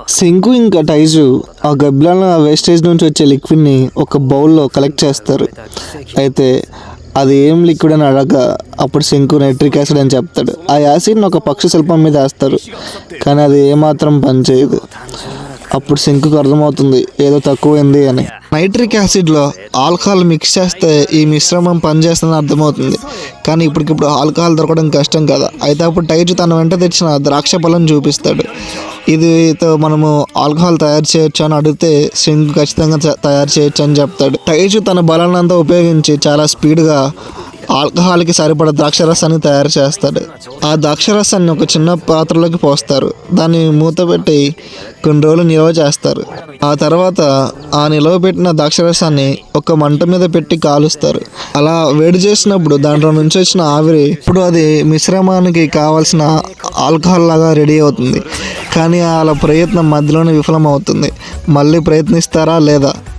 శంకు ఇంకా టైజు ఆ గబ్బిలాల వేస్టేజ్ నుంచి వచ్చే లిక్విడ్ని ఒక బౌల్లో కలెక్ట్ చేస్తారు. అయితే అది ఏం లిక్విడ్ అని అడగగా అప్పుడు శంకు నైట్రిక్ యాసిడ్ అని చెప్తాడు. ఆ యాసిడ్ని ఒక పక్షి శిల్పం మీద వేస్తారు, కానీ అది ఏమాత్రం పనిచేయదు. అప్పుడు శంకుకు అర్థమవుతుంది ఏదో తక్కువైంది అని. నైట్రిక్ యాసిడ్లో ఆల్కహాల్ మిక్స్ చేస్తే ఈ మిశ్రమం పనిచేస్తుందని అర్థమవుతుంది, కానీ ఇప్పటికిప్పుడు ఆల్కహాల్ దొరకడం కష్టం కదా. అయితే అప్పుడు టైజు తన వెంట తెచ్చిన ద్రాక్ష పళ్ళను చూపిస్తాడు. ఇదితో మనము ఆల్కహాల్ తయారు చేయొచ్చు అని అడిగితే శంకు ఖచ్చితంగా తయారు చేయొచ్చు అని చెప్తాడు. టైజు తన బలాన్నంతా ఉపయోగించి చాలా స్పీడ్గా ఆల్కహాల్కి సరిపడా ద్రాక్షరసాన్ని తయారు చేస్తాడు. ఆ ద్రాక్షరసాన్ని ఒక చిన్న పాత్రలోకి పోస్తారు. దాన్ని మూత పెట్టి కొన్ని రోజులు నిల్వ చేస్తారు. ఆ తర్వాత ఆ నిల్వ పెట్టిన ద్రాక్షరసాన్ని ఒక మంట మీద పెట్టి కాలుస్తారు. అలా వేడి చేసినప్పుడు దాంట్లో నుంచి వచ్చిన ఆవిరి ఇప్పుడు అది మిశ్రమానికి కావాల్సిన ఆల్కహాల్ లాగా రెడీ అవుతుంది. కానీ అలా ప్రయత్నం మధ్యలోనే విఫలం అవుతుంది. మళ్ళీ ప్రయత్నిస్తారా లేదా?